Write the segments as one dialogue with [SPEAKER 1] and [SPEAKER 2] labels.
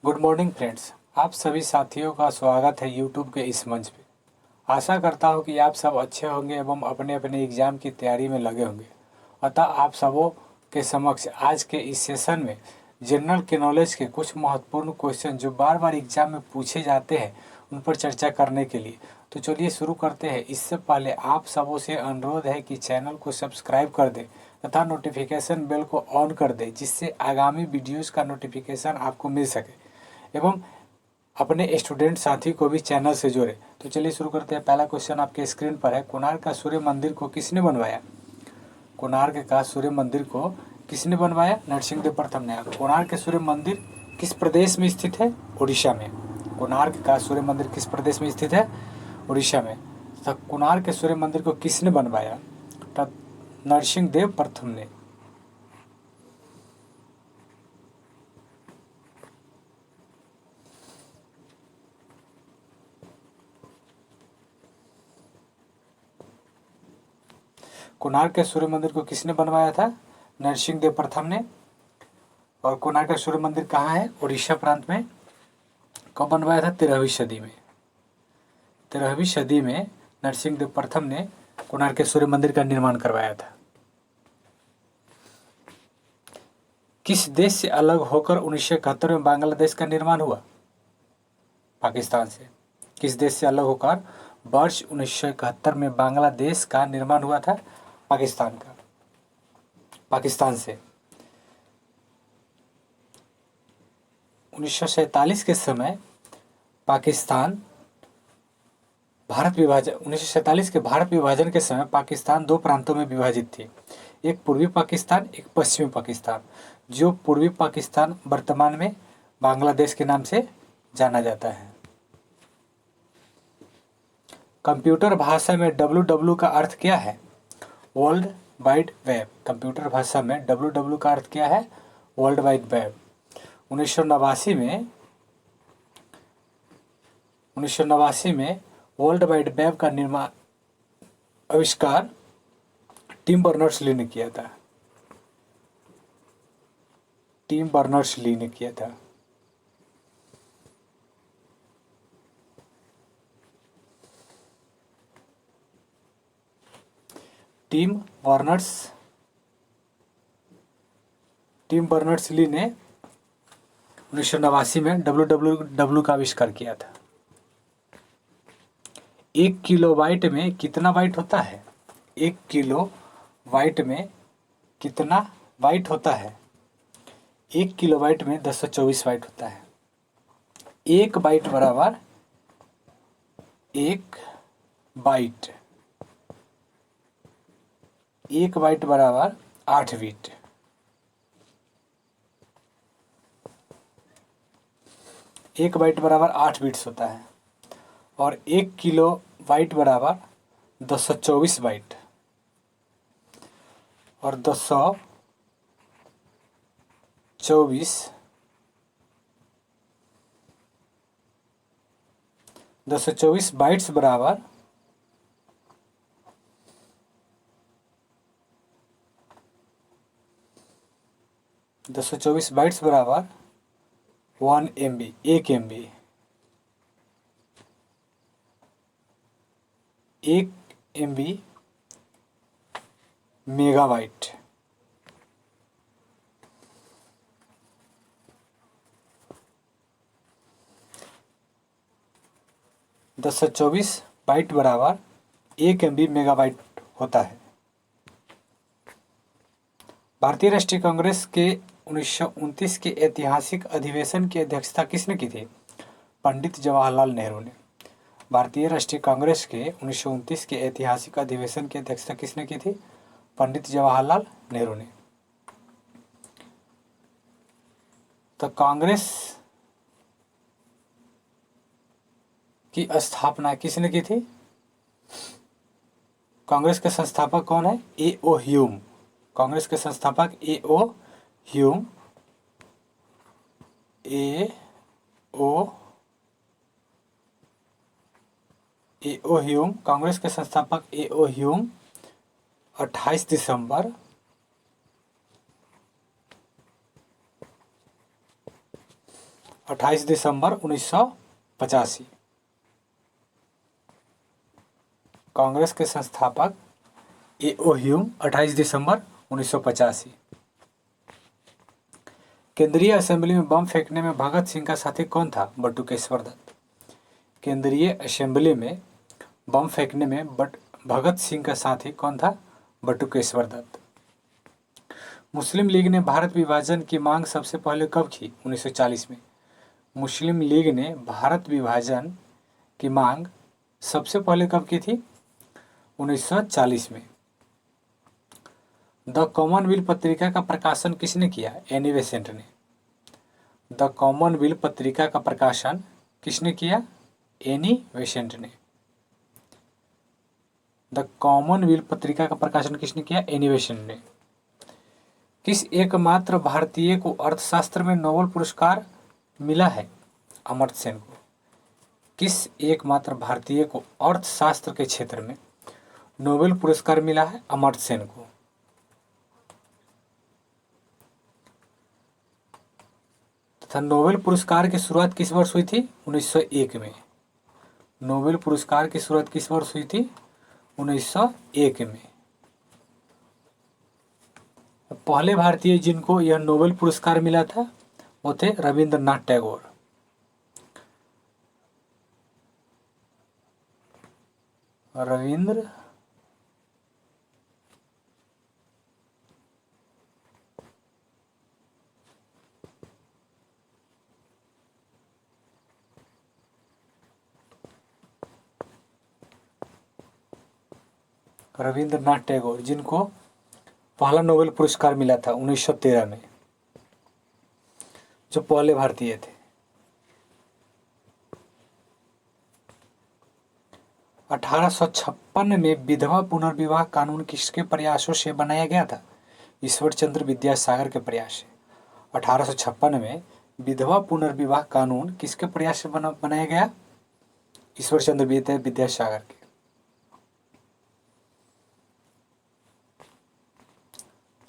[SPEAKER 1] Good morning friends. आप सभी साथियों का स्वागत है यूट्यूब के इस मंच पे। आशा करता हूँ कि आप सब अच्छे होंगे एवं अपने अपने एग्ज़ाम की तैयारी में लगे होंगे। अतः आप सबों के समक्ष आज के इस सेशन में जनरल के नॉलेज के कुछ महत्वपूर्ण क्वेश्चन जो बार बार एग्जाम में पूछे जाते हैं उन पर चर्चा करने के लिए तो चलिए शुरू करते हैं। इससे पहले आप सबों से अनुरोध है कि चैनल को सब्सक्राइब कर दें तथा नोटिफिकेशन बेल को ऑन कर दें, जिससे आगामी वीडियोज़ का नोटिफिकेशन आपको मिल सके एवं अपने स्टूडेंट साथी को भी चैनल से जोड़े। तो चलिए शुरू करते हैं। पहला क्वेश्चन आपके स्क्रीन पर है। कोणार्क का सूर्य मंदिर को किसने बनवाया? कोणार्क का सूर्य मंदिर को किसने बनवाया? नरसिंहदेव प्रथम ने। कोणार्क के सूर्य मंदिर किस प्रदेश में स्थित है? उड़ीसा में। कोणार्क का सूर्य मंदिर किस प्रदेश में स्थित है? उड़ीसा में। तो कोणार्क के सूर्य मंदिर को किसने बनवाया? तब नरसिंहदेव प्रथम ने। कोणार्क के सूर्य मंदिर को किसने बनवाया था? नरसिंहदेव प्रथम ने। और कोणार्क का सूर्य मंदिर कहाँ है? उड़ीसा प्रांत में। कब बनवाया था? 13वीं सदी में। 13वीं सदी में नरसिंहदेव प्रथम ने कोणार्क के सूर्य मंदिर का निर्माण करवाया था। किस देश से अलग होकर 1971 में बांग्लादेश का निर्माण हुआ? पाकिस्तान से। किस देश से अलग होकर वर्ष 1971 में बांग्लादेश का निर्माण हुआ था? पाकिस्तान का। पाकिस्तान से। 1947 के समय पाकिस्तान भारत विभाजन 1947 के भारत विभाजन के समय पाकिस्तान दो प्रांतों में विभाजित थी, एक पूर्वी पाकिस्तान, एक पश्चिमी पाकिस्तान। जो पूर्वी पाकिस्तान वर्तमान में बांग्लादेश के नाम से जाना जाता है। कंप्यूटर भाषा में www का अर्थ क्या है? World wide web. कंप्यूटर भाषा में www का अर्थ क्या है? World wide web. 1989 में वर्ल्ड वाइड वेब का आविष्कार टिम बर्नर्स-ली ने किया था। टिम बर्नर्स-ली ने किया था। टिम बर्नर्स-ली ने 1989 में www का आविष्कार किया था। 1 किलोबाइट में कितना बाइट होता है? 1 किलोबाइट में कितना बाइट होता है? 1 किलोबाइट में 224 बाइट होता है। एक बाइट बराबर 1 बाइट। 1 बाइट बराबर 8 बिट। 1 बाइट बराबर 8 बिट्स होता है और 1 किलो बाइट बराबर 224 बाइट और 224 बाइट्स बराबर 224 बाइट्स बराबर 1 MB, 1 MB। 1 MB megabyte. 224 bite बराबर 1 MB मेगाबाइट होता है। भारतीय राष्ट्रीय कांग्रेस के 1929 के ऐतिहासिक अधिवेशन की अध्यक्षता किसने की थी? पंडित जवाहरलाल नेहरू ने। भारतीय राष्ट्रीय कांग्रेस के 1929 के ऐतिहासिक अधिवेशन की अध्यक्षता किसने की थी? पंडित जवाहरलाल नेहरू ने। तो कांग्रेस की स्थापना किसने की थी? कांग्रेस के संस्थापक कौन है? A.O. ह्यूम। कांग्रेस के संस्थापक A.O. Hume. A.O. Hume. Congress के संस्थापक A.O. ह्यूम 28 दिसंबर 28 28 दिसंबर 1985। कांग्रेस के संस्थापक ए.ओ. ह्यूम 28 दिसंबर 1985। केंद्रीय असेंबली में बम फेंकने में भगत सिंह का साथी कौन था? बटुकेश्वर दत्त। केंद्रीय असेंबली में बम फेंकने में भगत सिंह का साथी कौन था? बटुकेश्वर दत्त। मुस्लिम लीग ने भारत विभाजन की मांग सबसे पहले कब की? 1940 में। मुस्लिम लीग ने भारत विभाजन की मांग सबसे पहले कब की थी? 1940 में। द कॉमनवेल्थ पत्रिका का प्रकाशन किसने किया? एनी बेसेंट ने। द कॉमनवेल्थ पत्रिका का प्रकाशन किसने किया? एनी बेसेंट ने। द कॉमनवेल्थ पत्रिका का प्रकाशन किसने किया? एनी बेसेंट ने। किस एकमात्र भारतीय को अर्थशास्त्र में नोबेल पुरस्कार मिला है? अमर्त्य सेन को। किस एकमात्र भारतीय को अर्थशास्त्र के क्षेत्र में नोबेल पुरस्कार मिला है? अमर्त्य सेन को। तथा नोबेल पुरस्कार की शुरुआत किस वर्ष हुई थी? 1901 में। नोबेल पुरस्कार की शुरुआत किस वर्ष हुई थी? 1901 में। पहले भारतीय जिनको यह नोबेल पुरस्कार मिला था वो थे रविंद्रनाथ टैगोर। रविंद्रनाथ टैगोर जिनको पहला नोबेल पुरस्कार मिला था 1913 में, जो पहले भारतीय थे। 1856 में विधवा पुनर्विवाह कानून किसके प्रयासों से बनाया गया था? ईश्वर चंद्र विद्यासागर के प्रयास से। 1856 में विधवा पुनर्विवाह कानून किसके प्रयास से बनाया गया? ईश्वर चंद्र विद्यासागर के।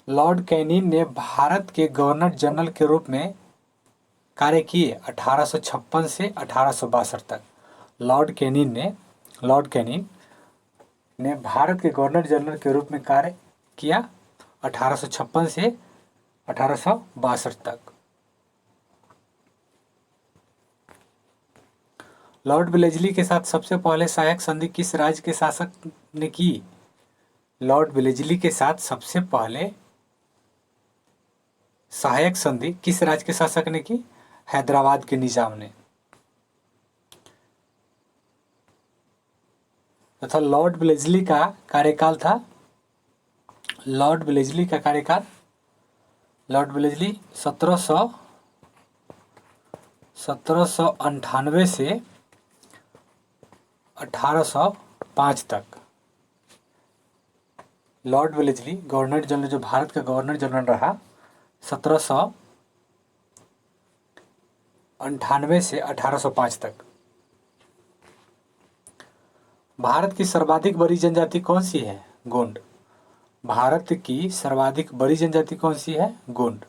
[SPEAKER 1] लॉर्ड कैनिंग ने भारत के गवर्नर जनरल के रूप में कार्य किए 1856 से 1862 तक। लॉर्ड कैनिंग ने भारत के गवर्नर जनरल के रूप में कार्य किया 1856 से 1862 तक। लॉर्ड वेलेस्ली के साथ सबसे पहले सहायक संधि किस राज्य के शासक ने की? लॉर्ड वेलेस्ली के साथ सबसे पहले सहायक संधि किस राज्य के शासक ने की? हैदराबाद के निजाम ने। तथा लॉर्ड वेलेस्ली का कार्यकाल था, लॉर्ड वेलेस्ली 1798 से 1805 तक। लॉर्ड वेलेस्ली गवर्नर जनरल, जो भारत का गवर्नर जनरल रहा 1798 से 1805 तक। भारत की सर्वाधिक बड़ी जनजाति कौन सी है? गोंड। भारत की सर्वाधिक बड़ी जनजाति कौन सी है? गोंड।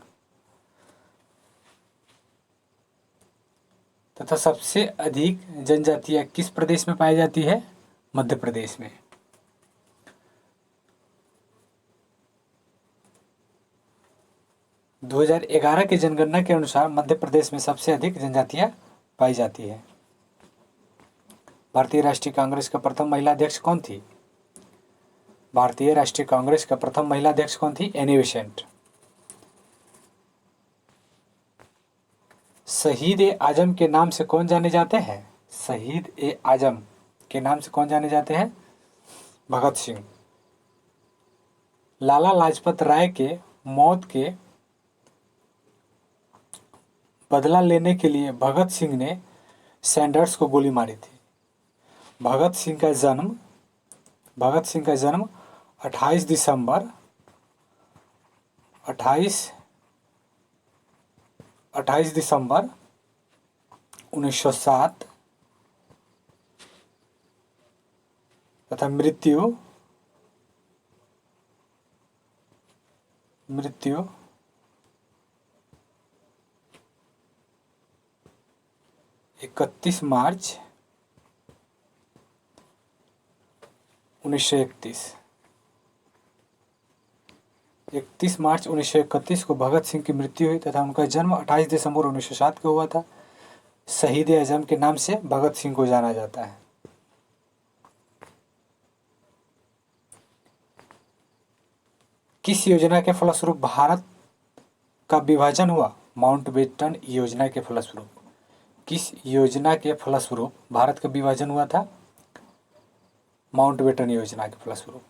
[SPEAKER 1] तथा सबसे अधिक जनजातियां किस प्रदेश में पाई जाती है? मध्य प्रदेश में। दो 2011 की जनगणना के अनुसार मध्य प्रदेश में सबसे अधिक जनजातियां पाई जाती है। भारतीय राष्ट्रीय कांग्रेस का प्रथम महिला अध्यक्ष कौन थी? भारतीय राष्ट्रीय कांग्रेस का प्रथम महिला अध्यक्ष कौन थी? Annie Besant. शहीद ए आजम के नाम से कौन जाने जाते हैं? शहीद ए आजम के नाम से कौन जाने जाते हैं? भगत सिंह। लाला लाजपत राय के मौत के बदला लेने के लिए भगत सिंह ने सैंडर्स को गोली मारी थी। भगत सिंह का जन्म 28 दिसंबर 1907 तथा मृत्यु 28 31 मार्च 1931। 31 मार्च 1931 को भगत सिंह की मृत्यु हुई तथा उनका जन्म 28 दिसंबर 1907 को हुआ था। शहीद आजम के नाम से भगत सिंह को जाना जाता है। किस योजना के फलस्वरूप भारत का विभाजन हुआ? माउंटबेटन योजना के फलस्वरूप। किस योजना के फलस्वरूप भारत का विभाजन हुआ था? माउंटबेटन योजना के फलस्वरूप।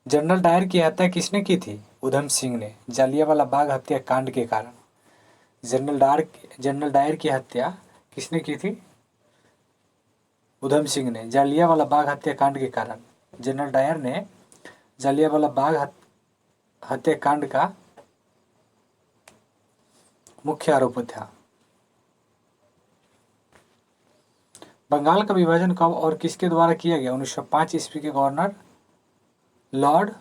[SPEAKER 1] जनरल डायर की हत्या किसने की थी? उधम सिंह ने, जालियांवाला बाग हत्याकांड के कारण। जनरल डायर की हत्या किसने की थी? उधम सिंह ने, जालियांवाला बाग हत्याकांड के कारण। जनरल डायर ने जालियांवाला बाग हत्याकांड का मुख्य आरोपी था। बंगाल का विभाजन कब और किसके द्वारा किया गया? 1905 ईस्वी के गवर्नर लॉर्ड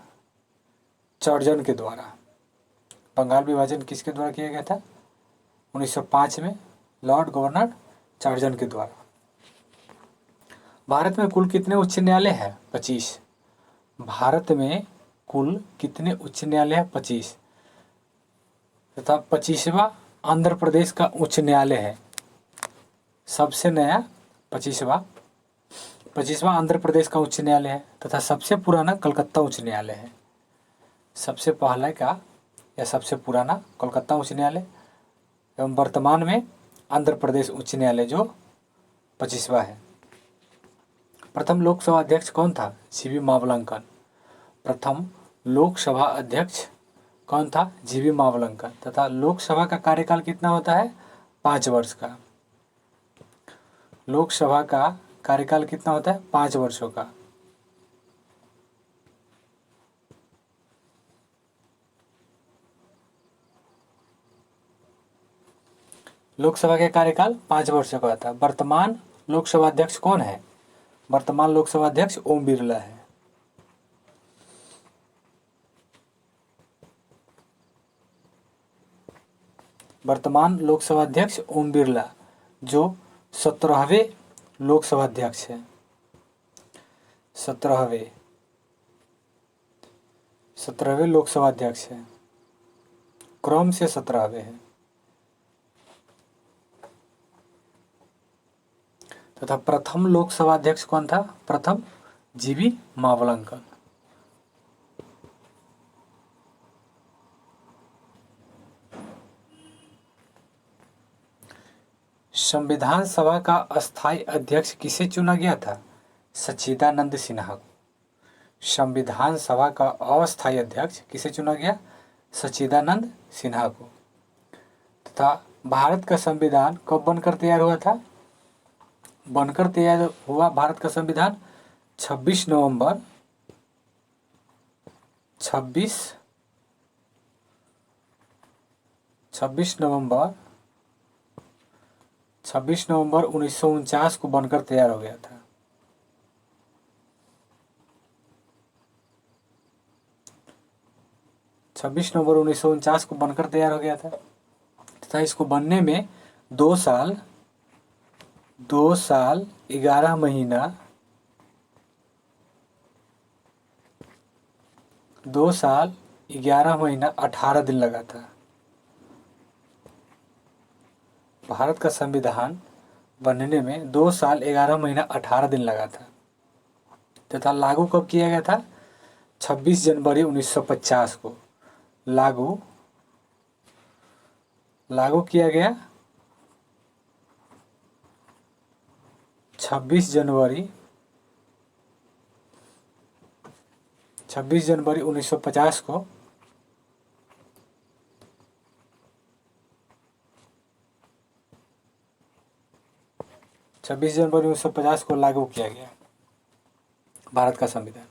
[SPEAKER 1] चर्जन के द्वारा। बंगाल विभाजन किसके द्वारा किया गया था? 1905 में लॉर्ड गवर्नर चर्जन के द्वारा। भारत में कुल कितने उच्च न्यायालय हैं? 25। भारत में कुल कितने उच्च न्यायालय हैं? 25 तथा 25वां आंध्र प्रदेश का उच्च न्यायालय है। सबसे नया 25वां आंध्र प्रदेश का उच्च न्यायालय है तथा सबसे पुराना कलकत्ता उच्च न्यायालय है। सबसे पहले का या सबसे पुराना कलकत्ता उच्च न्यायालय एवं वर्तमान में आंध्र प्रदेश उच्च न्यायालय जो 25वां है। प्रथम लोकसभा अध्यक्ष कौन था? जीवी मावलंकन। प्रथम लोकसभा अध्यक्ष कौन था? जीवी मावलंकन। तथा लोकसभा का कार्यकाल कितना होता है? 5 वर्ष का। लोकसभा का कार्यकाल कितना होता है? 5 वर्षों का। लोकसभा का कार्यकाल 5 वर्षों का होता है। वर्तमान लोकसभा अध्यक्ष कौन है? वर्तमान लोकसभा अध्यक्ष ओम बिरला है। वर्तमान लोकसभा अध्यक्ष ओम बिरला जो 17वें लोकसभा अध्यक्ष है। 17वें लोकसभा अध्यक्ष है। क्रम से 17वें है। तथा प्रथम लोकसभा अध्यक्ष कौन था? प्रथम जीवी मावलंकन। संविधान सभा का अस्थायी अध्यक्ष किसे चुना गया था? सच्चिदानंद सिन्हा को। संविधान सभा का अस्थायी अध्यक्ष किसे चुना गया? सच्चिदानंद सिन्हा को। तथा भारत का संविधान कब बनकर तैयार हुआ था? बनकर तैयार हुआ भारत का संविधान 26 नवंबर 1949 को बनकर तैयार हो गया था। 26 नवंबर 1949 को बनकर तैयार हो गया था तथा इसको बनने में 2 साल 11 महीना 2 साल 11 महीना 18 दिन लगा था। भारत का संविधान बनने में 2 साल 11 महीना 18 दिन लगा था तथा लागू कब किया गया था? 26 जनवरी 1950 को लागू किया गया। 26 जनवरी 1950 को 26 जनवरी 1950 को लागू किया गया भारत का संविधान।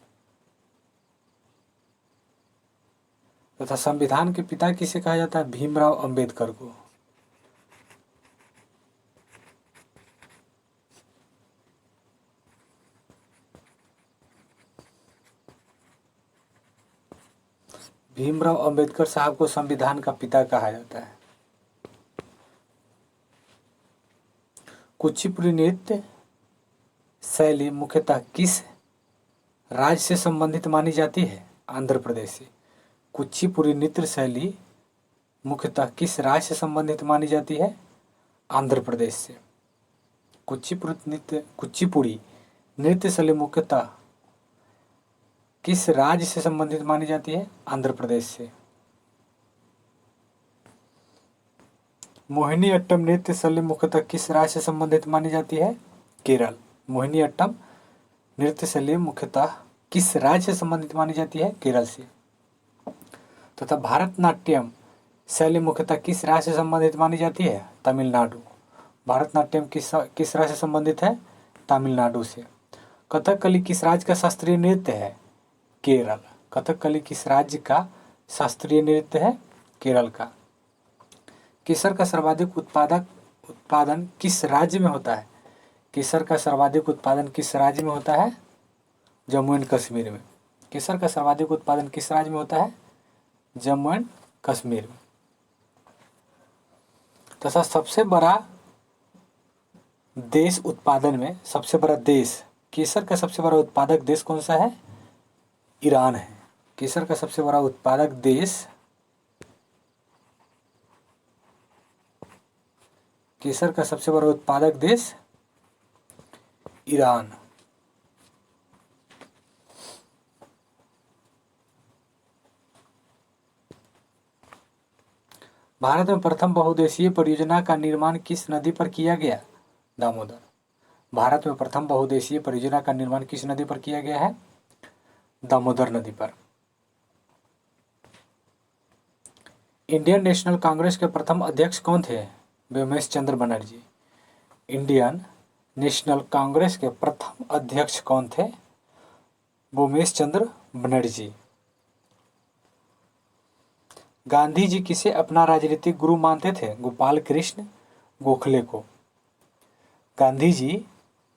[SPEAKER 1] तथा संविधान के पिता किसे कहा जाता है? भीमराव अंबेडकर को। भीमराव अंबेडकर साहब को संविधान का पिता कहा जाता है। कुचिपुड़ी नृत्य शैली मुख्यतः किस राज्य से संबंधित मानी जाती है? आंध्र प्रदेश से। कुचिपुड़ी नृत्य शैली मुख्यतः किस राज्य से संबंधित मानी जाती है? आंध्र प्रदेश से। कुचिपुड़ी नृत्य शैली मुख्यतः किस राज्य से संबंधित मानी जाती है? आंध्र प्रदेश से। मोहिनीअट्टम नृत्य शैली मुख्यतः किस राज्य से संबंधित मानी जाती है? केरल। मोहिनीअट्टम नृत्य शैली मुख्यतः किस राज्य से संबंधित मानी जाती है? केरल से। तथा भारतनाट्यम शैली मुख्यतः किस राज्य से संबंधित मानी जाती है? तमिलनाडु। भारतनाट्यम किस राज्य से संबंधित है? तमिलनाडु से। कथकली किस राज्य का शास्त्रीय नृत्य है? केरल। कथकली किस राज्य का शास्त्रीय नृत्य है? केरल का। केसर का सर्वाधिक उत्पादन किस राज्य में होता है? केसर का सर्वाधिक उत्पादन किस राज्य में होता है? जम्मू एंड कश्मीर में। केसर का सर्वाधिक उत्पादन किस राज्य में होता है? जम्मू एंड कश्मीर में। तथा सबसे बड़ा देश उत्पादन में, सबसे बड़ा देश, केसर का सबसे बड़ा उत्पादक देश कौन सा है? ईरान है। केसर का सबसे बड़ा उत्पादक देश, केसर का सबसे बड़ा उत्पादक देश ईरान। भारत में प्रथम बहुउद्देशीय परियोजना का निर्माण किस नदी पर किया गया? दामोदर। भारत में प्रथम बहुउद्देशीय परियोजना का निर्माण किस नदी पर किया गया है? दामोदर नदी पर। इंडियन नेशनल कांग्रेस के प्रथम अध्यक्ष कौन थे? व्योमेश चंद्र बनर्जी। इंडियन नेशनल कांग्रेस के प्रथम अध्यक्ष कौन थे? व्योमेश चंद्र बनर्जी। गांधी जी किसे अपना राजनीतिक गुरु मानते थे? गोपाल कृष्ण गोखले को। गांधी जी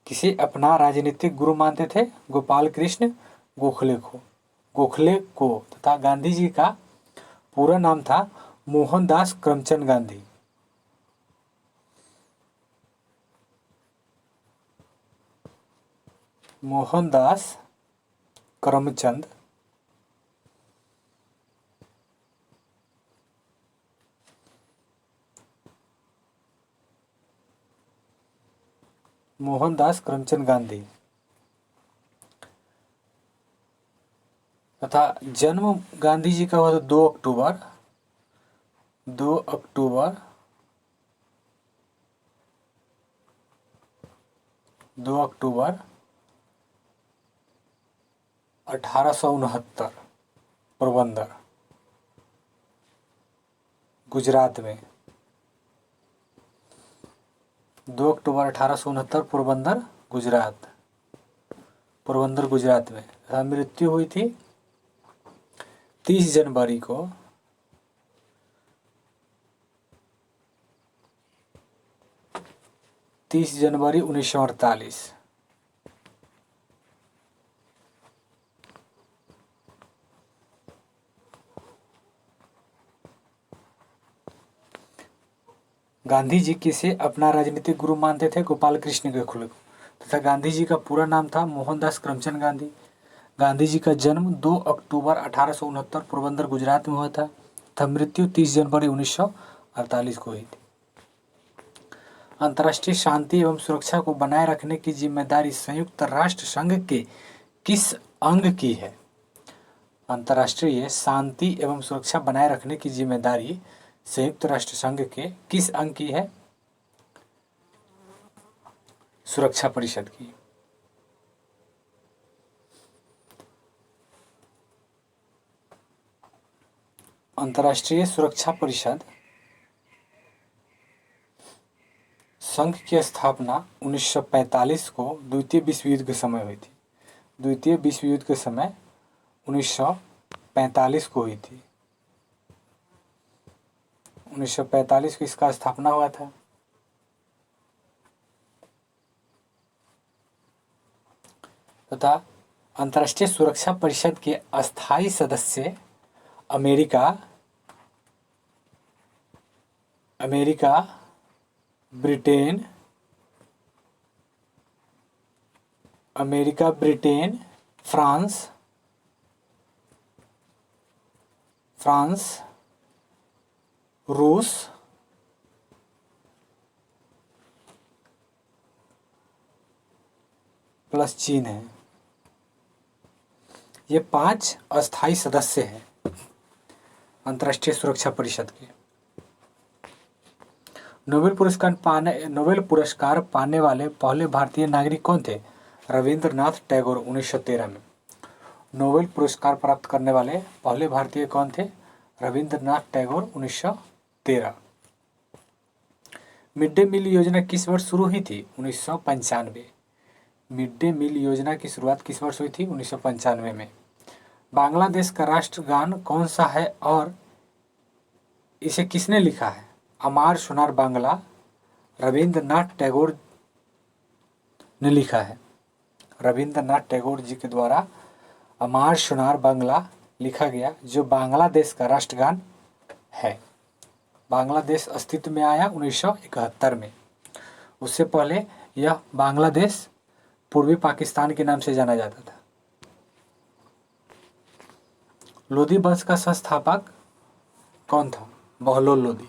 [SPEAKER 1] किसे अपना राजनीतिक गुरु मानते थे? गोपाल कृष्ण गोखले को। तथा गांधी जी का पूरा नाम था मोहनदास करमचंद गांधी। मोहनदास करमचंद गांधी। तथा जन्म गांधी जी का हुआ था 2 अक्टूबर 1869 पोरबंदर गुजरात में। 2 अक्टूबर 1869 पोरबंदर गुजरात में। मृत्यु हुई थी 30 जनवरी को 1948। गांधी जी किसे अपना राजनीतिक गुरु मानते थे? गोपाल कृष्ण गोखले को। तथा गांधी जी का पूरा नाम था मोहनदास करमचंद गांधी। गांधी जी का जन्म 2 अक्टूबर 1869 पोरबंदर गुजरात में हुआ था तथा मृत्यु 30 जनवरी 1948 को हुई थी। अंतर्राष्ट्रीय शांति एवं सुरक्षा को बनाए रखने की जिम्मेदारी संयुक्त राष्ट्र संघ के किस अंग की है? अंतर्राष्ट्रीय शांति एवं सुरक्षा बनाए रखने की जिम्मेदारी संयुक्त राष्ट्र संघ के किस अंग की है? सुरक्षा परिषद की। अंतर्राष्ट्रीय सुरक्षा परिषद संघ की स्थापना 1945 को द्वितीय विश्व युद्ध के समय हुई थी। द्वितीय विश्व युद्ध के समय 1945 को हुई थी। 1945 को इसका स्थापना हुआ था। तथा अंतर्राष्ट्रीय सुरक्षा परिषद के अस्थायी सदस्य America, America, Britain, America, Britain, France, France, रूस, प्लस चीन है। ये 5 अस्थायी सदस्य हैं अंतर्राष्ट्रीय सुरक्षा परिषद के। नोबेल पुरस्कार पाने वाले पहले भारतीय नागरिक कौन थे? रविंद्रनाथ टैगोर 1913 में। नोबेल पुरस्कार प्राप्त करने वाले पहले भारतीय कौन थे? Rabindranath Tagore 1913। Mid day meal योजना किस वर्ष शुरू हुई थी? 1995। मिड डे मील योजना की शुरुआत किस वर्ष हुई थी? 1995 में। बांग्लादेश का राष्ट्रगान कौन सा है और इसे किसने लिखा है? अमार सोनार बांग्ला रविंद्रनाथ टैगोर ने लिखा है। रविंद्रनाथ टैगोर जी के द्वारा अमार सोनार बांग्ला लिखा गया, जो बांग्लादेश का राष्ट्रगान है। बांग्लादेश अस्तित्व में आया 1971 में। उससे पहले यह बांग्लादेश पूर्वी पाकिस्तान के नाम से जाना जाता था। लोदी वंश का संस्थापक कौन था? बहलोल लोदी।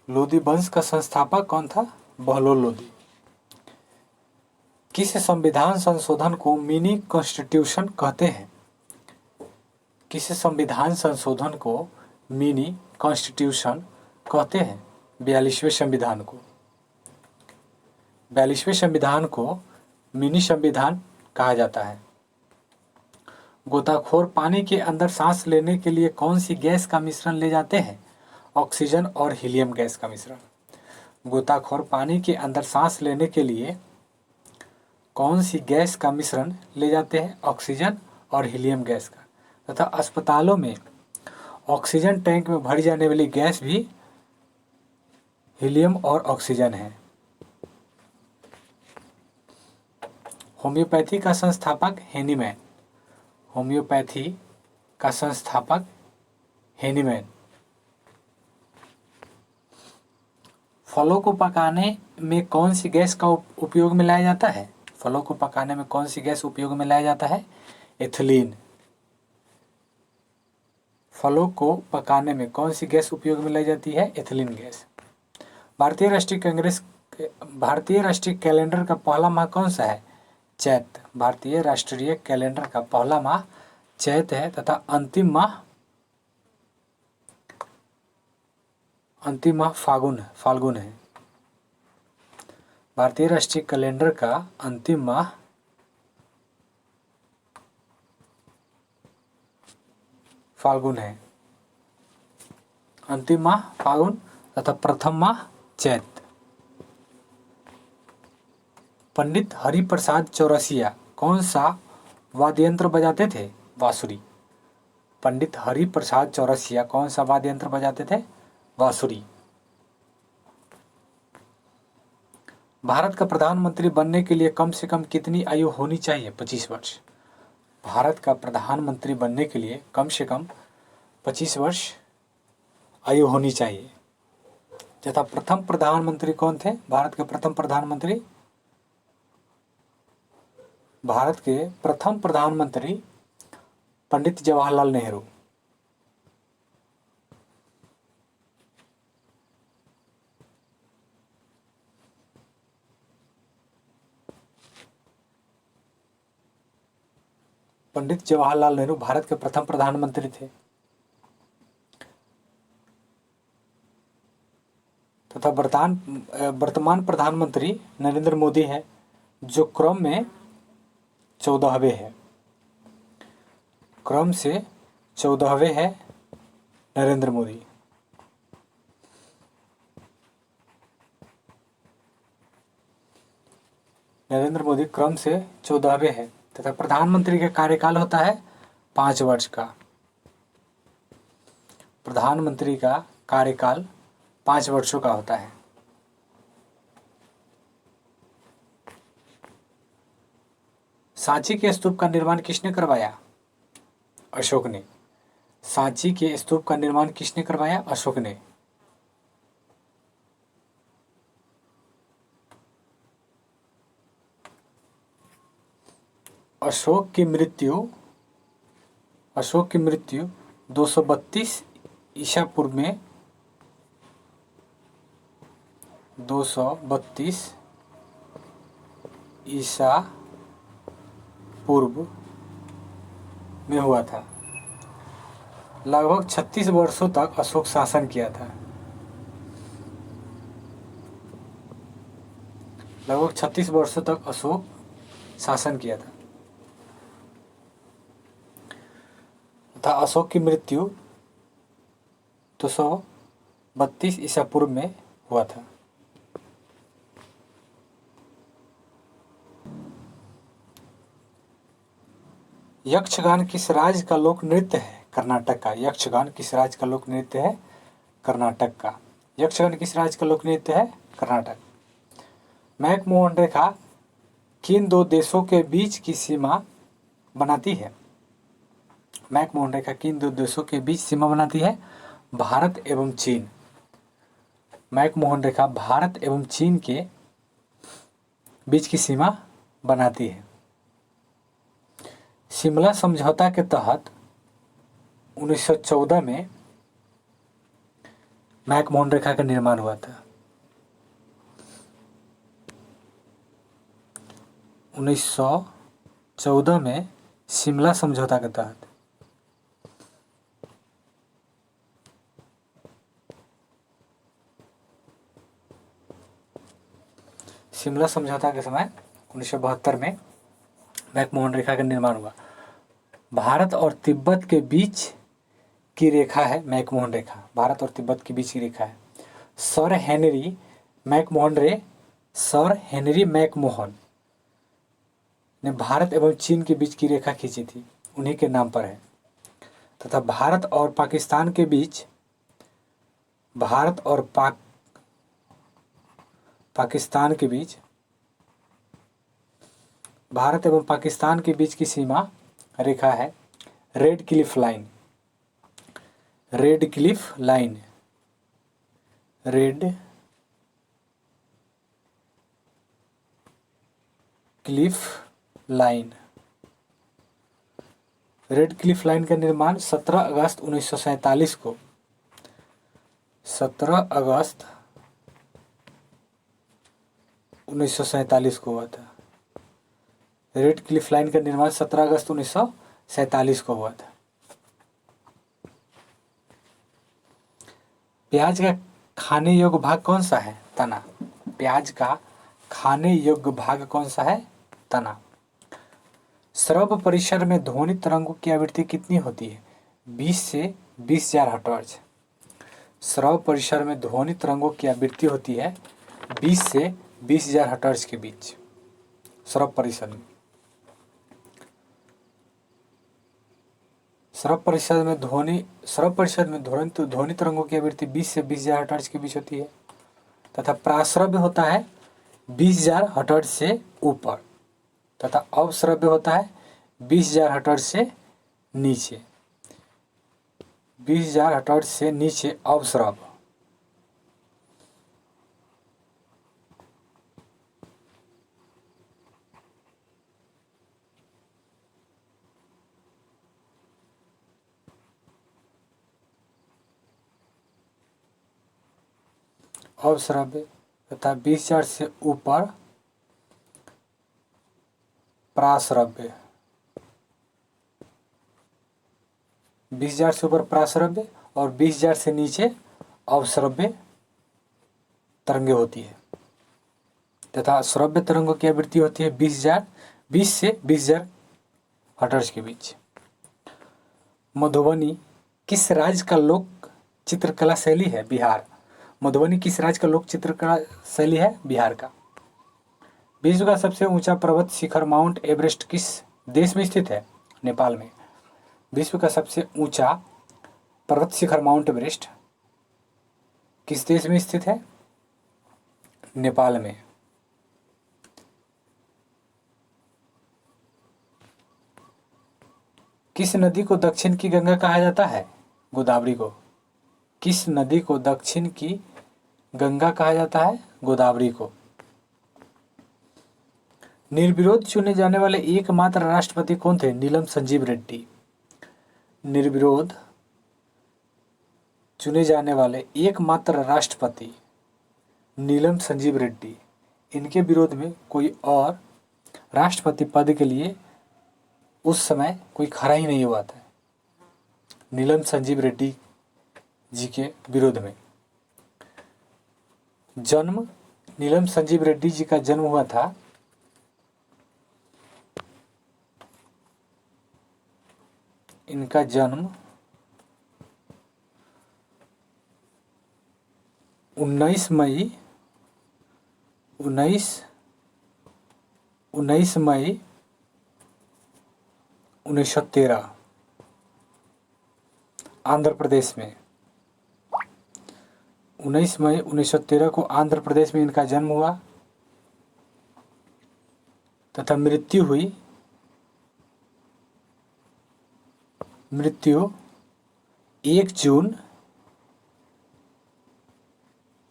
[SPEAKER 1] लोदी वंश का संस्थापक कौन था? बहलोल लोदी। किस संविधान संशोधन को मिनी कॉन्स्टिट्यूशन कहते हैं? किस संविधान संशोधन को मिनी कॉन्स्टिट्यूशन कहते हैं? 42वें संविधान को। 42वें संविधान को मिनी संविधान कहा जाता है। गोताखोर पानी के अंदर सांस लेने के लिए कौन सी गैस का मिश्रण ले जाते हैं? ऑक्सीजन और हीलियम गैस का मिश्रण। गोताखोर पानी के अंदर सांस लेने के लिए कौन सी गैस का मिश्रण ले जाते हैं? ऑक्सीजन और हीलियम गैस का। तथा अस्पतालों में ऑक्सीजन टैंक में भरी जाने वाली गैस भी हीलियम और ऑक्सीजन है। होम्योपैथी का संस्थापक हेनीमैन। होम्योपैथी का संस्थापक हेनीमैन। फलों को पकाने में कौन सी गैस का उपयोग में लाया जाता है? फलों को पकाने में कौन सी गैस उपयोग में लाया जाता है? एथिलीन। फलों को पकाने में कौन सी गैस उपयोग में लाई जाती है? Ethylene gas. भारतीय राष्ट्रीय कैलेंडर का पहला माह कौन सा है? चैत। भारतीय राष्ट्रीय कैलेंडर का पहला माह चैत है तथा अंतिम माह फाल्गुन है। भारतीय राष्ट्रीय कैलेंडर का अंतिम माह फाल्गुन है। अंतिम माह फाल्गुन तथा प्रथम माह चैत। पंडित हरिप्रसाद चौरसिया कौन सा वाद्य यंत्र बजाते थे? बांसुरी। पंडित हरिप्रसाद चौरसिया कौन सा वाद्य यंत्र बजाते थे? बांसुरी। भारत का प्रधानमंत्री बनने के लिए कम से कम कितनी आयु होनी चाहिए? 25 वर्ष। भारत का प्रधानमंत्री बनने के लिए कम से कम 25 वर्ष आयु होनी चाहिए। तथा प्रथम प्रधानमंत्री कौन थे? भारत के प्रथम प्रधानमंत्री पंडित जवाहरलाल नेहरू। पंडित जवाहरलाल नेहरू भारत के प्रथम प्रधानमंत्री थे। तथा वर्तमान प्रधानमंत्री नरेंद्र मोदी है, जो क्रम में 14वें है। क्रम से 14वें है नरेंद्र मोदी। नरेंद्र मोदी क्रम से 14वें है तथा प्रधानमंत्री का कार्यकाल होता है 5 वर्ष का। प्रधानमंत्री का कार्यकाल 5 वर्षों का होता है। सांची के स्तूप का निर्माण किसने करवाया? अशोक ने। सांची के स्तूप का निर्माण किसने करवाया? अशोक ने। अशोक की मृत्यु 232 ईसा पूर्व में 232 ईसा पूर्व में हुआ था। लगभग 36 वर्षों तक अशोक शासन किया था। लगभग 36 वर्षों तक अशोक शासन किया था तथा अशोक की मृत्यु 232 ईसा पूर्व में हुआ था। यक्षगान किस राज्य का लोक नृत्य है? कर्नाटक का। यक्षगान किस राज्य का लोक नृत्य है? कर्नाटक का। यक्षगान किस राज्य का लोक नृत्य है? कर्नाटक। मैकमोहन रेखा किन दो देशों के बीच की सीमा बनाती है? मैकमोहन रेखा किन दो देशों के बीच सीमा बनाती है? भारत एवं चीन। मैकमोहन रेखा भारत एवं चीन के बीच की सीमा बनाती है। शिमला समझौता के तहत 1914 में मैकमोहन रेखा का निर्माण हुआ था। 1914 में शिमला समझौता के तहत शिमला समझौता के समय 1972 में मैकमोहन रेखा का निर्माण हुआ। भारत और तिब्बत के बीच की रेखा है मैकमोहन रेखा। भारत और तिब्बत के बीच की रेखा है। सर हेनरी मैकमोहन ने भारत एवं चीन के बीच की रेखा खींची थी, उन्हीं के नाम पर है। तथा भारत और पाकिस्तान के बीच भारत एवं पाकिस्तान के बीच की सीमा रेखा है red Cliff line. Red Cliff line का निर्माण 17 अगस्त 1947 को 17 अगस्त 1947 को हुआ था। रेड क्लिफ लाइन का निर्माण 17 अगस्त 1947 को हुआ था। प्याज का खाने योग्य भाग कौन सा है? तना। प्याज का खाने योग्य भाग कौन सा है? तना। श्रव्य परिसर में ध्वनि तरंगों की आवृत्ति कितनी होती है? 20 से 20,000 हर्ट्ज। श्रव्य परिसर में ध्वनि तरंगों की आवृत्ति होती है 20 से 20,000 हर्ट्ज के बीच। श्रव्य परिसर में ध्वनि तरंगों की आवृत्ति 20 से 20,000 हर्ट्ज के बीच होती है। तथा प्राश्रव्य होता है 20,000 हर्ट्ज से ऊपर तथा अवश्रव्य होता है 20,000 हर्ट्ज से नीचे। 20,000 हर्ट्ज से नीचे अवश्रव्य। अवश्रव्य तथा 20,000 से ऊपर प्राश्रव्य। 20,000 से ऊपर प्राश्रव्य और 20,000 से नीचे अवश्रव्य तरंगे होती है। तथा श्रव्य तरंगों की आवृत्ति होती है 20 से 20,000 हर्ट्ज के बीच। मधुबनी किस राज्य का लोक चित्रकला शैली है? बिहार। मधुबनी किस राज्य का लोक चित्रकला शैली है? बिहार का। विश्व का सबसे ऊंचा पर्वत शिखर माउंट एवरेस्ट किस देश में स्थित है? नेपाल में। विश्व का सबसे ऊंचा पर्वत शिखर माउंट एवरेस्ट किस देश में स्थित है? नेपाल में। किस नदी को दक्षिण की गंगा कहा जाता है? गोदावरी को। किस नदी को दक्षिण की गंगा कहा जाता है? गोदावरी को। निर्विरोध चुने जाने वाले एकमात्र राष्ट्रपति कौन थे? नीलम संजीव रेड्डी। निर्विरोध चुने जाने वाले एकमात्र राष्ट्रपति नीलम संजीव रेड्डी। इनके विरोध में कोई और राष्ट्रपति पद के लिए उस समय कोई खड़ा ही नहीं हुआ था, नीलम संजीव रेड्डी जी के विरोध में। जन्म नीलम संजीव रेड्डी जी का जन्म हुआ था इनका जन्म 19 मई 1913 आंध्र प्रदेश में। 19 मई 1913 को आंध्र प्रदेश में इनका जन्म हुआ तथा मृत्यु 1 जून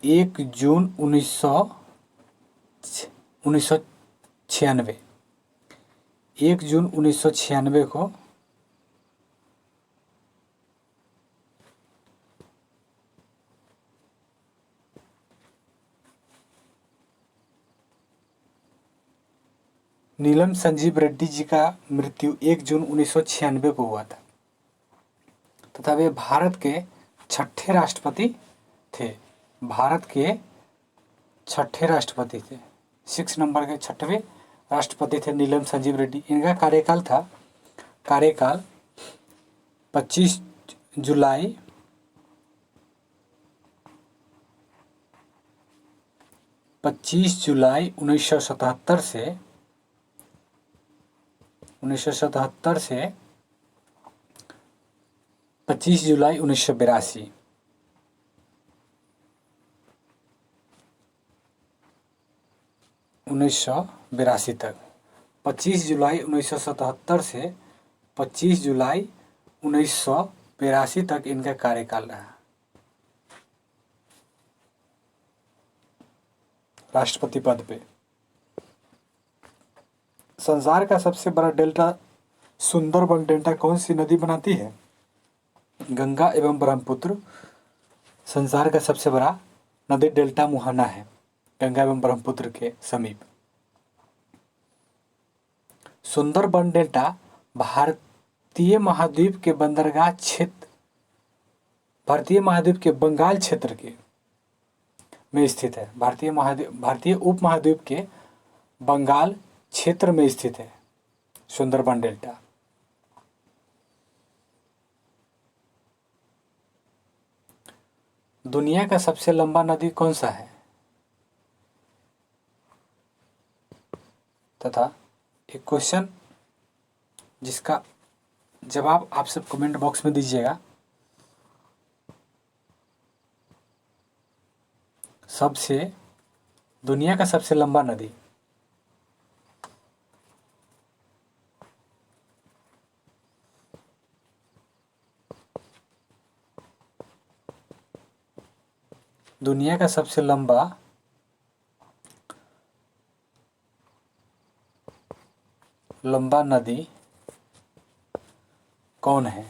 [SPEAKER 1] 1996 1 जून 1996 को नीलम संजीव रेड्डी जी का मृत्यु 1 जून 1996 को हुआ था तथा वे भारत के 6ठे राष्ट्रपति थे। भारत के 6ठे राष्ट्रपति थे। 6 नंबर के 6वें राष्ट्रपति थे नीलम संजीव रेड्डी। इनका कार्यकाल 25 जुलाई 1977 से 25 जुलाई 1982 तक। 25 जुलाई 1977 से 25 जुलाई 1982 तक इनका कार्यकाल रहा राष्ट्रपति पद पे। संसार का सबसे बड़ा डेल्टा सुंदरबन डेल्टा कौन सी नदी बनाती है? गंगा एवं ब्रह्मपुत्र। संसार का सबसे बड़ा नदी डेल्टा मुहाना है, गंगा एवं ब्रह्मपुत्र के समीप। सुंदरबन डेल्टा भारतीय महाद्वीप के बंदरगाह क्षेत्र, भारतीय महाद्वीप के बंगाल क्षेत्र के में स्थित है। भारतीय उपमहाद्वीप के बंगाल क्षेत्र में स्थित है सुंदरबन डेल्टा। दुनिया का सबसे लंबा नदी कौन सा है? तथा एक क्वेश्चन जिसका जवाब आप सब कमेंट बॉक्स में दीजिएगा। दुनिया का सबसे लंबा नदी। दुनिया का सबसे लंबा नदी कौन है?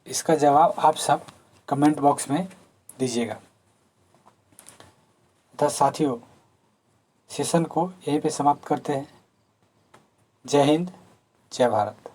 [SPEAKER 1] इसका जवाब आप सब कमेंट बॉक्स में दीजिएगा। तथा साथियों, सेशन को यहीं पे समाप्त करते हैं। जय हिंद, जय भारत।